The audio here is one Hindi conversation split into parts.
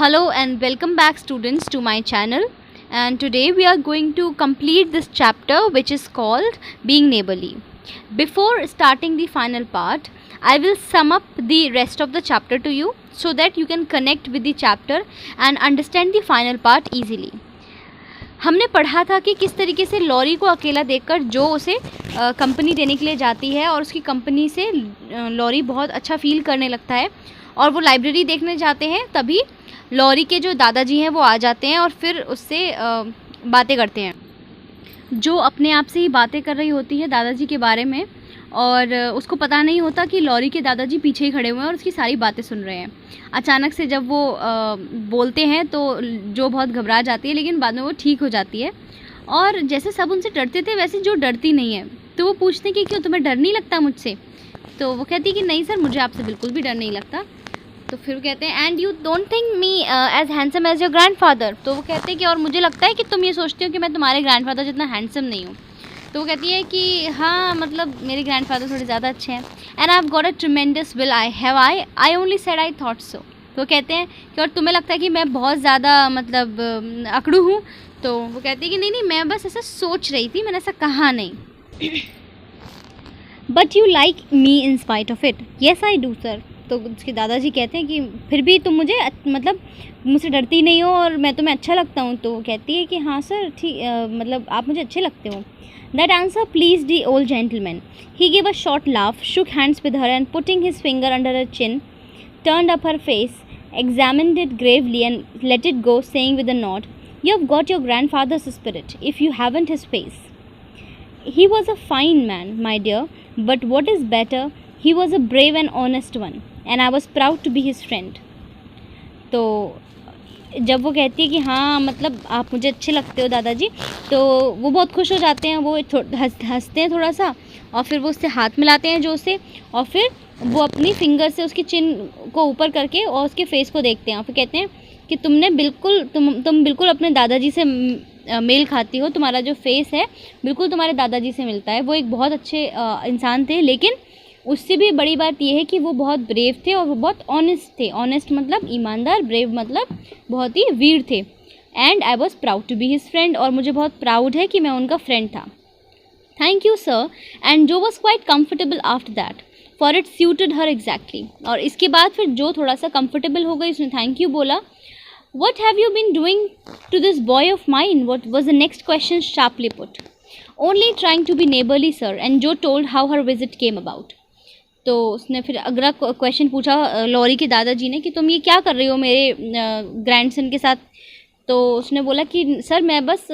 Hello and welcome back students to my channel, and today we are going to complete this chapter which is called Being Neighborly. Before starting the final part, I will sum up the rest of the chapter to you so that you can connect with the chapter and understand the final part easily. हमने पढ़ा था कि किस तरीके से लॉरी को अकेला देखकर जो उसे कंपनी देने के लिए जाती है और उसकी कंपनी से लॉरी बहुत अच्छा फील करने लगता है और वो लाइब्रेरी देखने जाते हैं। तभी लॉरी के जो दादाजी हैं वो आ जाते हैं और फिर उससे बातें करते हैं। जो अपने आप से ही बातें कर रही होती है दादाजी के बारे में और उसको पता नहीं होता कि लॉरी के दादाजी पीछे ही खड़े हुए हैं और उसकी सारी बातें सुन रहे हैं। अचानक से जब वो बोलते हैं तो जो बहुत घबरा जाती है, लेकिन बाद में वो ठीक हो जाती है। और जैसे सब उनसे डरते थे वैसे जो डरती नहीं है, तो वो पूछते हैं कि क्यों तुम्हें डर नहीं लगता मुझसे? तो वो कहती है कि नहीं सर, मुझे आपसे बिल्कुल भी डर नहीं लगता। तो फिर वो कहते हैं and you don't think me as handsome as your grandfather. तो वो कहते हैं कि और मुझे लगता है कि तुम ये सोचते हो कि मैं तुम्हारे ग्रैंडफादर जितना हैंडसम नहीं हूँ। तो वो कहती है कि हाँ, मतलब मेरे ग्रैंडफादर थोड़े ज़्यादा अच्छे हैं। And I have got a tremendous will I only said I thought so. तो कहते हैं कि और तुम्हें लगता है कि मैं बहुत ज़्यादा मतलब अकड़ू हूँ। तो वो कहती है कि नहीं, मैं बस ऐसा सोच रही थी, मैंने ऐसा कहा नहीं। But you like me in spite of it. Yes I do sir. तो उसके दादाजी कहते हैं कि फिर भी तुम मुझे मतलब मुझसे डरती नहीं हो और मैं तुम्हें अच्छा लगता हूँ। तो वो कहती है कि हाँ सर, ठीक, मतलब आप मुझे अच्छे लगते हो। That answer please the old gentleman. He gave a short laugh, shook hands with her and putting his finger under her chin, turned up her face, examined it gravely and let it go, saying with a nod, "You have got your grandfather's spirit, if you haven't his face. He was a fine man, my dear, but what is better, he was a brave and honest one, and I was proud to be his friend." तो जब वो कहती है कि हाँ, मतलब आप मुझे अच्छे लगते हो दादाजी, तो वो बहुत खुश हो जाते हैं। वो हंसते हैं थोड़ा सा और फिर वो उससे हाथ मिलाते हैं जो से, और फिर वो अपनी फिंगर से उसकी चिन को ऊपर करके और उसके फेस को देखते हैं और फिर कहते हैं कि तुम बिल्कुल अपने दादाजी से मेल खाती हो। तुम्हारा जो फेस है बिल्कुल तुम्हारे दादाजी से मिलता है। वो एक बहुत अच्छे इंसान थे, लेकिन उससे भी बड़ी बात यह है कि वो बहुत ब्रेव थे और वो बहुत ऑनेस्ट थे। ऑनेस्ट मतलब ईमानदार, ब्रेव मतलब बहुत ही वीर थे। And I was proud to be his friend, और मुझे बहुत प्राउड है कि मैं उनका फ्रेंड था। Thank you sir. एंड जो was quite comfortable after that, for it suited her exactly. और इसके बाद फिर जो थोड़ा सा कंफर्टेबल हो गई, उसने थैंक यू बोला। What have you been doing to this boy of mine? What was the next question sharply put. Only trying to be neighbourly sir. And Jo told how her visit came about. तो उसने फिर अगला क्वेश्चन पूछा लॉरी के दादाजी ने कि तुम ये क्या कर रही हो मेरे ग्रैंडसन के साथ? तो उसने बोला कि सर मैं बस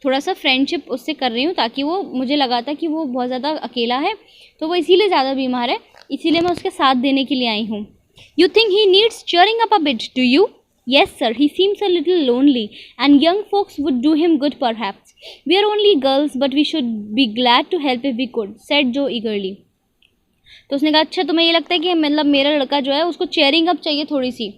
थोड़ा सा फ्रेंडशिप उससे कर रही हूँ, ताकि वो, मुझे लगा था कि वो बहुत ज़्यादा अकेला है, तो वो इसीलिए ज़्यादा बीमार है, इसीलिए मैं उसके साथ देने के लिए आई हूँ। You think he needs cheering up a bit, do you? Yes sir, he seems a little lonely and young folks would do him good perhaps. We are only girls but we should be glad to help if we could, said Jo eagerly. तो उसने कहा अच्छा, तुम्हें ये लगता है कि मतलब मेरा लड़का जो है उसको चेयरिंग अप चाहिए थोड़ी सी?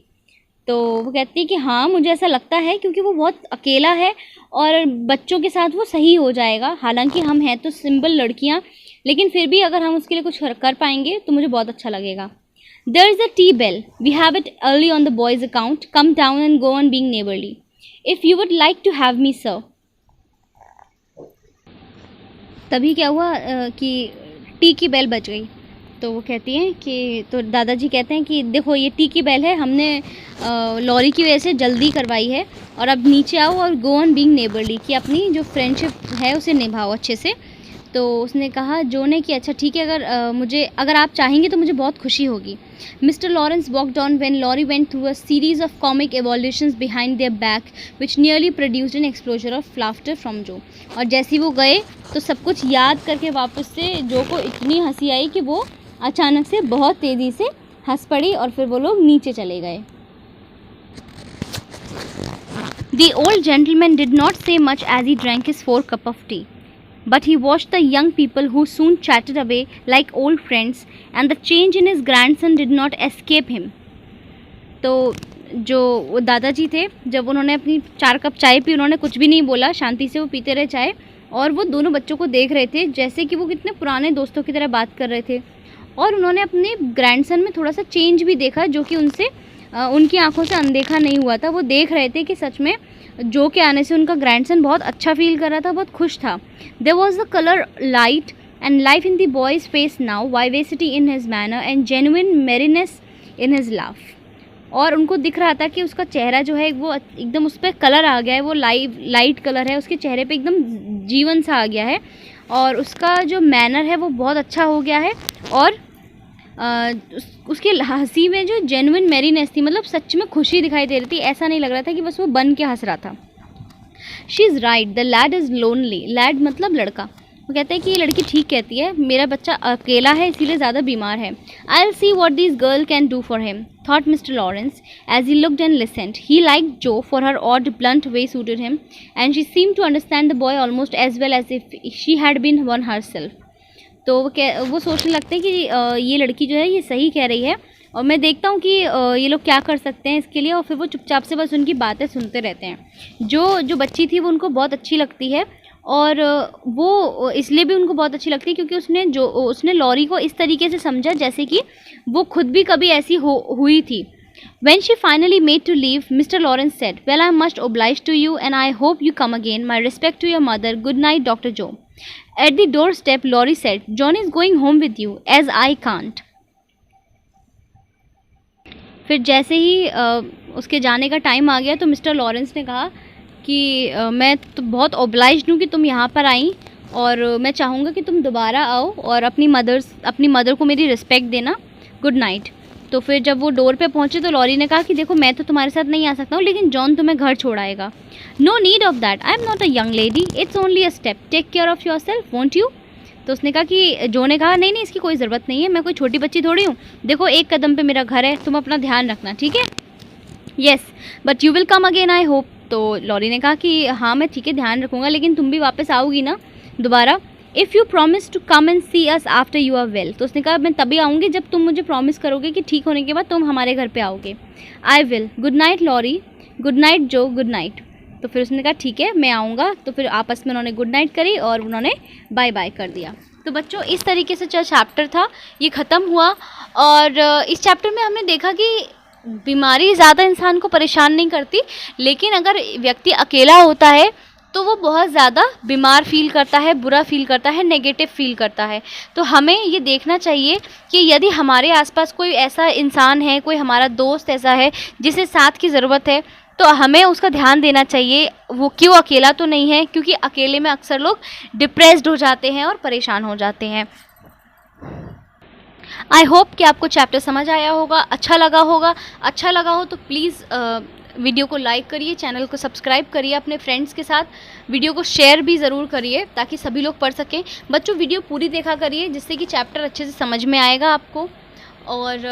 तो वो कहती है कि हाँ, मुझे ऐसा लगता है, क्योंकि वो बहुत अकेला है और बच्चों के साथ वो सही हो जाएगा। हालांकि हम हैं तो सिंपल लड़कियाँ, लेकिन फिर भी अगर हम उसके लिए कुछ कर पाएंगे तो मुझे बहुत अच्छा लगेगा। There is a tea bell, we have it early on the boys account, come down and go on being neighbourly if you would like to have me sir. तभी क्या हुआ कि टी की बेल बज गई। तो वो कहती हैं कि, तो दादाजी कहते हैं कि देखो ये टी की बेल है, हमने लॉरी की वजह से जल्दी करवाई है, और अब नीचे आओ और गो ऑन बीइंग नेबरली, कि अपनी जो फ्रेंडशिप है उसे निभाओ अच्छे से। तो उसने कहा जो ने कि अच्छा ठीक है, अगर आप चाहेंगे तो मुझे बहुत खुशी होगी। Mister Lawrence walked on when Laurie went through a series of comic evolutions behind their back which nearly produced an explosion of laughter from Jo. और जैसे ही वो गए तो सब कुछ याद करके वापस से जो को इतनी हंसी आई कि वो अचानक से बहुत तेज़ी से हंस पड़ी और फिर वो लोग नीचे चले गए। The old gentleman did not say much as he drank his 4 cups of tea, but he watched the young people who soon chatted away like old friends, and the change in his grandson did not escape him. तो जो वो दादाजी थे, जब उन्होंने अपनी 4 कप चाय पी, उन्होंने कुछ भी नहीं बोला, शांति से वो पीते रहे चाय, और वो दोनों बच्चों को देख रहे थे जैसे कि वो कितने पुराने दोस्तों की तरह बात कर रहे थे। और उन्होंने अपने ग्रैंडसन में थोड़ा सा चेंज भी देखा, जो कि उनसे उनकी आंखों से अनदेखा नहीं हुआ था। वो देख रहे थे कि सच में जो के आने से उनका ग्रैंडसन बहुत अच्छा फील कर रहा था, बहुत खुश था। There was the colour light and life in the boy's face now, vivacity in his manner and genuine merriness in his laugh. और उनको दिख रहा था कि उसका चेहरा जो है वो एकदम उस पर कलर आ गया है, वो लाइट कलर है, उसके चेहरे पे एकदम जीवन सा आ गया है और उसका जो मैनर है वो बहुत अच्छा हो गया है। और उसकी हंसी में जो जेन्युइन मेरीनेस थी, मतलब सच में खुशी दिखाई दे रही थी। ऐसा नहीं लग रहा था कि बस वो बन के हंस रहा था। She is right, the lad is lonely. Lad मतलब लड़का। वो कहते हैं कि ये लड़की ठीक कहती है, मेरा बच्चा अकेला है इसीलिए ज़्यादा बीमार है। I will see what this girl can do for him, thought Mr Laurence as he looked and listened. He like Jo for her odd blunt way suited him and she seem to understand the boy almost as well as if she had been one herself. तो वो सोचने लगते हैं कि ये लड़की जो है ये सही कह रही है और मैं देखता हूँ कि ये लोग क्या कर सकते हैं इसके लिए। और फिर वो चुपचाप से बस उनकी बातें सुनते रहते हैं। जो बच्ची थी वो उनको बहुत अच्छी लगती है और वो इसलिए भी उनको बहुत अच्छी लगती है क्योंकि उसने लॉरी को इस तरीके से समझा जैसे कि वो खुद भी कभी ऐसी हुई थी। When she finally made to leave, Mr. Lawrence said, "Well, I am much obliged to you and I hope you come again. My respect to your mother. Good night, Dr. Joe." At the doorstep, Laurie said, "John is going home with you, as I can't." फिर जैसे ही उसके जाने का टाइम आ गया तो मिस्टर लॉरेंस ने कहा कि मैं तो बहुत ओब्लाइज्ड हूँ कि तुम यहाँ पर आई और मैं चाहूँगा कि तुम दोबारा आओ और अपनी मदर को मेरी रिस्पेक्ट देना। Good night. तो फिर जब वो डोर पे पहुँचे तो लॉरी ने कहा कि देखो मैं तो तुम्हारे साथ नहीं आ सकता हूँ लेकिन जॉन तुम्हें घर छोड़ आएगा। No need of that, I am not a young lady, it's only a step, take care of your self, won't you. तो उसने कहा कि जो ने कहा नहीं इसकी कोई ज़रूरत नहीं है, मैं कोई छोटी बच्ची थोड़ी हूँ, देखो एक कदम पे मेरा घर है, तुम अपना ध्यान रखना, ठीक है। Yes but you will come again I hope. तो लॉरी ने कहा कि हाँ मैं ठीक है ध्यान रखूँगा लेकिन तुम भी वापस आओगी ना दोबारा। If you promise to come and see us after you are well. तो उसने कहा मैं तभी आऊँगी जब तुम मुझे प्रॉमिस करोगे कि ठीक होने के बाद तुम हमारे घर पे आओगे। I will. Good night Laurie. Good night Jo. Good night. तो फिर उसने कहा ठीक है मैं आऊँगा। तो फिर आपस में उन्होंने गुड नाइट करी और उन्होंने बाय बाय कर दिया। तो बच्चों इस तरीके से जो चैप्टर था ये ख़त्म हुआ और इस चैप्टर में हमने देखा कि बीमारी ज़्यादा इंसान को परेशान नहीं करती लेकिन अगर व्यक्ति अकेला होता है तो वो बहुत ज़्यादा बीमार फील करता है, बुरा फील करता है, नेगेटिव फील करता है। तो हमें ये देखना चाहिए कि यदि हमारे आसपास कोई ऐसा इंसान है, कोई हमारा दोस्त ऐसा है जिसे साथ की ज़रूरत है तो हमें उसका ध्यान देना चाहिए, वो क्यों अकेला तो नहीं है, क्योंकि अकेले में अक्सर लोग डिप्रेस्ड हो जाते हैं और परेशान हो जाते हैं। आई होप कि आपको चैप्टर समझ आया होगा, अच्छा लगा होगा। अच्छा लगा हो तो प्लीज़ वीडियो को लाइक करिए, चैनल को सब्सक्राइब करिए, अपने फ्रेंड्स के साथ वीडियो को शेयर भी ज़रूर करिए ताकि सभी लोग पढ़ सकें। बच्चों वीडियो पूरी देखा करिए जिससे कि चैप्टर अच्छे से समझ में आएगा आपको। और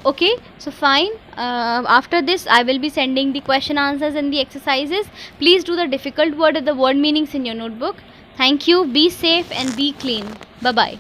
okay so fine, after this I will be sending the question answers and the exercises. Please do the difficult word the word meanings in your notebook. Thank you, be safe and be clean. Bye bye.